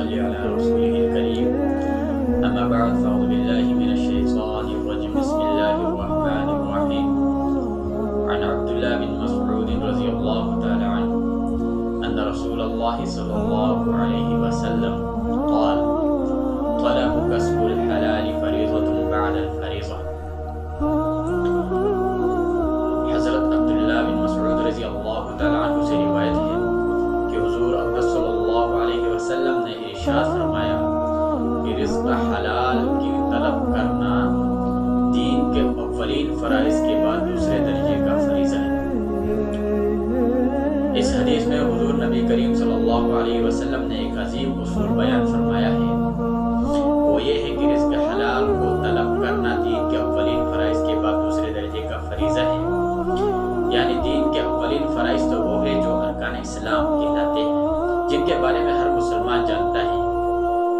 صل على رسوله الكريم أما بعد فأعوذ بالله من الشيطان الرجيم بسم الله الرحمن الرحيم عن عبد الله بن مسعود رضي الله تعالى عنه أن رسول الله صلى الله عليه وسلم قال طلب كسب الحلال فريضة بعد الفريضة. حضرت عبداللہ بن مسعود رضی اللہ تعالیٰ عنہ سے روایت ہے کہ حضور اقدس صلی اللہ علیہ وسلم نے ارشاد فرمایا کہ رزق حلال کی طلب کرنا دین کے اولین فرائض کے بعد دوسرے درجے کا فریضہ ہے۔ اس حدیث میں حضور نبی کریم صلی اللہ علیہ وسلم نے ایک عظیم اصول بیان فرمایا ہے، وہ یہ ہے کہ رزق حلال کو طلب کرنا دین کے اولین فرائض کے بعد دوسرے درجے کا فریضہ ہے۔ یعنی دین کے اولین فرائض تو وہ ہے جو ارکان اسلام کہلاتے ہیں، جن کے بارے میں ہر مسلمان جانتا ہے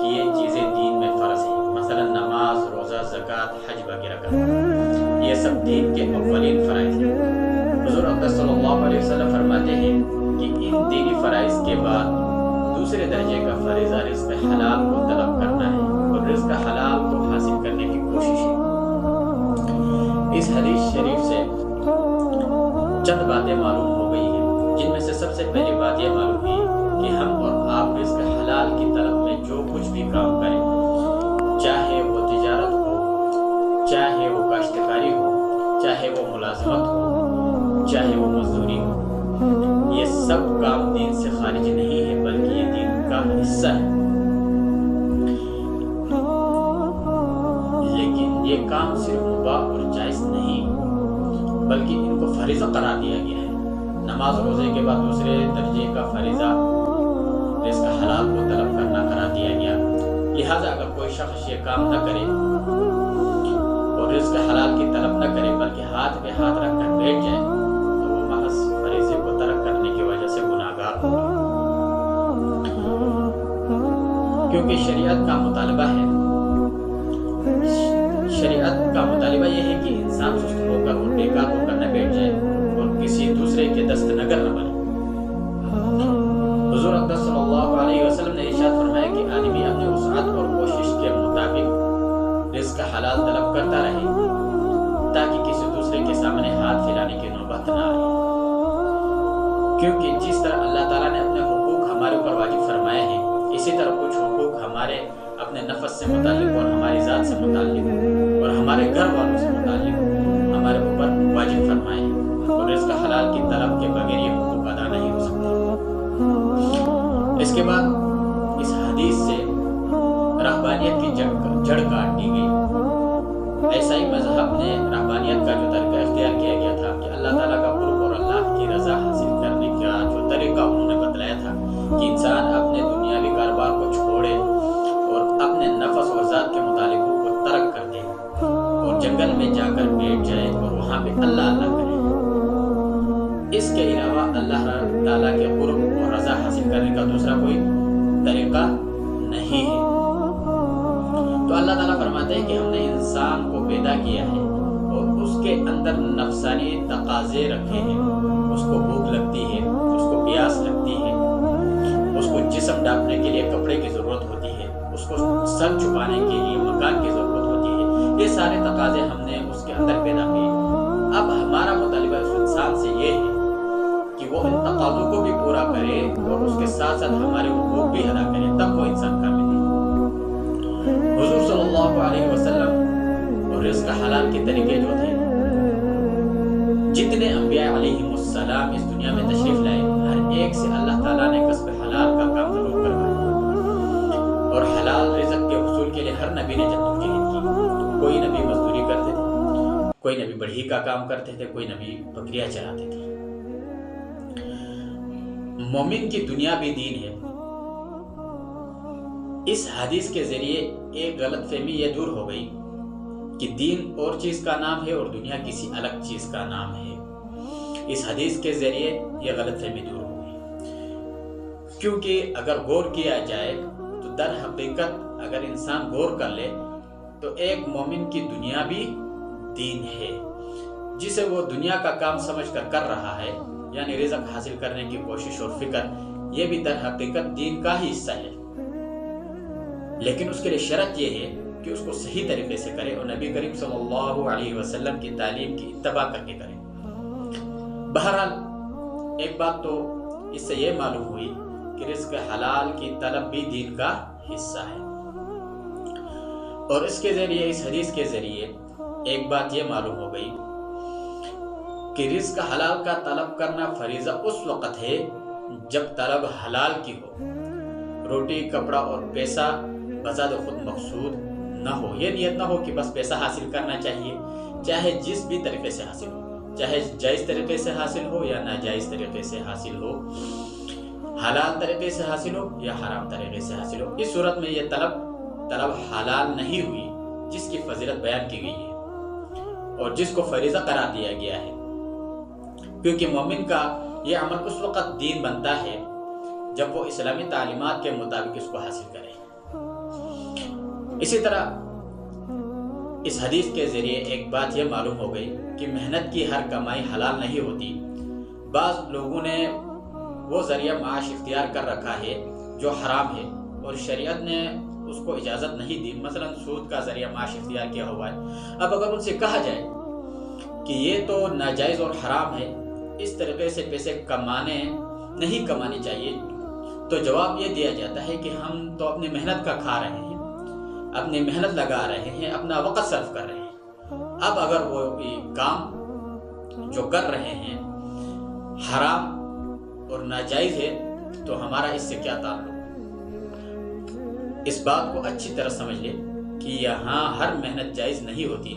کہ یہ چیزیں دین میں فرض ہیں، مثلا نماز، روزہ، زکوٰۃ، حج وغیرہ کرنا، یہ سب دین کے اولین فرائض ہیں۔ حضور اقدس صلی اللہ علیہ وسلم فرماتے ہیں کہ ان دینی فرائض کے بعد دوسرے درجے کا فریضہ رزق حلال کو طلب کرنا ہے اور رزق حلال کو حاصل کرنے کی کوشش ہے۔ اس حدیث شریف سے چند باتیں معلوم ہو گئی ہیں، جن میں سے سب سے پہلی بات یہ معلوم ہوئی کہ ہم اور آپ رزق حلال کی طلب میں جو کچھ بھی کام کریں، چاہے وہ تجارت ہو، چاہے وہ کاشتکاری ہو، چاہے وہ ملازمت ہو، چاہے وہ مزدوری ہو، یہ سب کام دین سے خارج نہیں ہے بلکہ یہ دین کا حصہ ہے۔ لیکن یہ کام صرف مباح اور جائز نہیں بلکہ ان کو فریضہ قرار دیا گیا ہے۔ نماز روزے کے بعد دوسرے درجے کا فریضہ رزق حلال کو طلب کرنا قرار دیا گیا، لہٰذا اگر کوئی شخص یہ کام نہ کرے اور رزق حلال کی طلب نہ کرے بلکہ ہاتھ پہ ہاتھ رکھ کر بیٹھ جائے تو وہ محض فریضے کو ترک کرنے کی وجہ سے گناہگار ہوگا، کیونکہ شریعت کا مطالبہ ہے، شریعت کا مطالبہ یہ ہے کہ انسان سست ہو کر اور بیکار ہو کر نہ بیٹھ جائے اور کسی دوسرے کے دست نگر نہ بنے۔ حضور اقدس صلی اللہ علیہ وسلم نے ارشاد فرمایا کہ آدمی اپنے وسعت اور کوشش کے مطابق رزق حلال طلب کرتا رہے تاکہ کسی دوسرے کے سامنے ہاتھ پھیلانے کی نوبت نہ آئے، کیونکہ جس طرح اللہ تعالیٰ نے اپنے حقوق ہمارے اوپر واجب فرمائے ہیں، اسی طرح کچھ حقوق ہمارے اپنے نفس سے متعلق اور ہماری ذات سے متعلق اور ہمارے گھر والوں سے متعلق ہمارے اوپر واجب فرمائے ہیں، اور رزق حلال کی طلب کے بغیر یہ حقوق ادا نہیں ہو سکتے۔ اس کے بعد اس حدیث سے رہبانیت کی جڑ کاٹ دی گئی۔ عیسائی مذہب نے رہبانیت کا جو طریقہ اختیار کیا گیا تھا کہ اللہ تعالیٰ کا قرب اور اللہ کی رضا حاصل کرنے کا جو طریقہ انہوں نے بتلایا تھا کہ انسان اپنے دنیاوی کاروبار کو چھوڑے اور اپنے نفس اور ذات کے متعلقوں کو ترک کر دے اور جنگل میں جا کر بیٹھ جائے اور وہاں پہ اللہ اللہ کرے، اس کے علاوہ اللہ تعالیٰ کے قرب اور رضا حاصل کرنے کا دوسرا کوئی طریقہ نہیں ہے۔ تو اللہ تعالیٰ فرماتے ہیں کہ ہم نے انسان کو پیدا کیا ہے اور اس کے اندر نفسانی تقاضے رکھے ہیں، اس کو بھوک لگتی ہے، اس کو پیاس لگتی ہے، اس کو جسم ڈھانپنے کے لیے کپڑے کی ضرورت ہوتی ہے، اس کو سر چھپانے کے لیے مکان کی ضرورت ہوتی ہے، یہ سارے تقاضے ہم نے اس کے اندر پیدا کیے۔ اب ہمارا مطالبہ اس انسان سے یہ ہے کہ وہ ان تقاضوں کو بھی پورا کرے اور اس کے ساتھ ساتھ ہمارے حقوق بھی ادا کرے، تب وہ انسان کامل ہے۔ حضور صلی اللہ علیہ وسلم اور رزق حلال کے طریقے جو تھے، جتنے انبیاء علیہم السلام اس دنیا میں تشریف لائے، ہر ایک سے اللہ تعالیٰ نے کسب حلال کا کام ضرور کروایا اور حلال رزق کے حصول کے لیے ہر نبی نے جدوجہد کی۔ کوئی نبی مزدوری کرتے تھے، کوئی نبی بڑھئی کا کام کرتے تھے، کوئی نبی بکریاں چراتے تھے۔ مومن کی دنیا بھی دین ہے۔ اس حدیث کے ذریعے ایک غلط فہمی یہ دور ہو گئی کہ دین اور چیز کا نام ہے اور دنیا کسی الگ چیز کا نام ہے۔ اس حدیث کے ذریعے یہ غلط فہمی دور ہو گئی، کیونکہ اگر غور کیا جائے تو در حقیقت اگر انسان غور کر لے تو ایک مومن کی دنیا بھی دین ہے، جسے وہ دنیا کا کام سمجھ کر رہا ہے، یعنی رزق حاصل کرنے کی کوشش اور فکر، یہ بھی در حقیقت دین کا ہی حصہ ہے۔ لیکن اس کے لیے شرط یہ ہے کہ اس کو صحیح طریقے سے کرے اور نبی کریم صلی اللہ علیہ وسلم کی تعلیم کی اتباع کر کے کرے۔ بہرحال ایک بات تو اس سے یہ معلوم ہوئی کہ رزق حلال کی طلب بھی دین کا حصہ ہے، اور اس کے ذریعے، اس حدیث کے ذریعے ایک بات یہ معلوم ہو گئی کہ رزق حلال کا طلب کرنا فریضہ اس وقت ہے جب طلب حلال کی ہو، روٹی، کپڑا اور پیسہ بذات خود مقصود نہ ہو۔ یہ نیت نہ ہو کہ بس پیسہ حاصل کرنا چاہیے، چاہے جس بھی طریقے سے حاصل ہو، چاہے جائز طریقے سے حاصل ہو یا ناجائز طریقے سے حاصل ہو، حلال طریقے سے حاصل ہو یا حرام طریقے سے حاصل ہو۔ اس صورت میں یہ طلب حلال نہیں ہوئی جس کی فضیلت بیان کی گئی ہے اور جس کو فریضہ قرار دیا گیا ہے، کیونکہ مومن کا یہ عمل اس وقت دین بنتا ہے جب وہ اسلامی تعلیمات کے مطابق اس کو حاصل کرے۔ اسی طرح اس حدیث کے ذریعے ایک بات یہ معلوم ہو گئی کہ محنت کی ہر کمائی حلال نہیں ہوتی۔ بعض لوگوں نے وہ ذریعہ معاش اختیار کر رکھا ہے جو حرام ہے اور شریعت نے اس کو اجازت نہیں دی، مثلا سود کا ذریعہ معاش اختیار کیا ہوا ہے۔ اب اگر ان سے کہا جائے کہ یہ تو ناجائز اور حرام ہے، اس طریقے سے پیسے نہیں کمانے چاہیے، تو جواب یہ دیا جاتا ہے کہ ہم تو اپنی محنت کا کھا رہے ہیں، اپنی محنت لگا رہے ہیں، اپنا وقت صرف کر رہے ہیں۔ اب اگر وہ کام جو کر رہے ہیں حرام اور ناجائز ہے تو ہمارا اس سے کیا تعلق؟ اس بات کو اچھی طرح سمجھ لے کہ یہاں ہر محنت جائز نہیں ہوتی،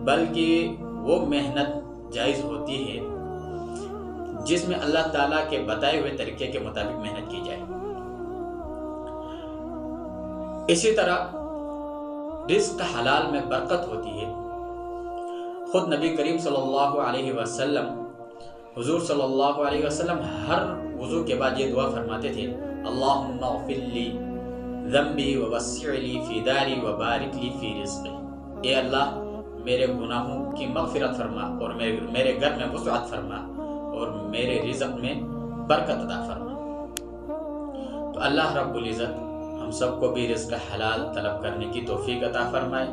بلکہ وہ محنت جائز ہوتی ہے جس میں اللہ تعالیٰ کے بتائے ہوئے طریقے کے مطابق محنت کی جائے۔ اسی طرح رزق حلال میں برکت ہوتی ہے۔ خود نبی کریم صلی اللہ علیہ وسلم، حضور صلی اللہ علیہ وسلم ہر وضو کے بعد یہ دعا فرماتے تھے، اللہم اغفر لی ذنبی ووسع لی فی داری وبارک لی فی رزقی۔ اے اللہ میرے گناہوں کی مغفرت فرما اور میرے گھر میں وسعت فرما اور میرے رزق میں برکت عطا فرما۔ تو اللہ رب العزت ہم سب کو بھی رزق حلال طلب کرنے کی توفیق عطا فرمائے،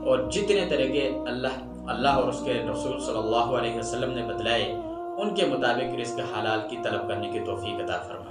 اور جتنے طریقے اللہ اور اس کے رسول صلی اللہ علیہ وسلم نے بتلائے ان کے مطابق رزق حلال کی طلب کرنے کی توفیق عطا فرمائے۔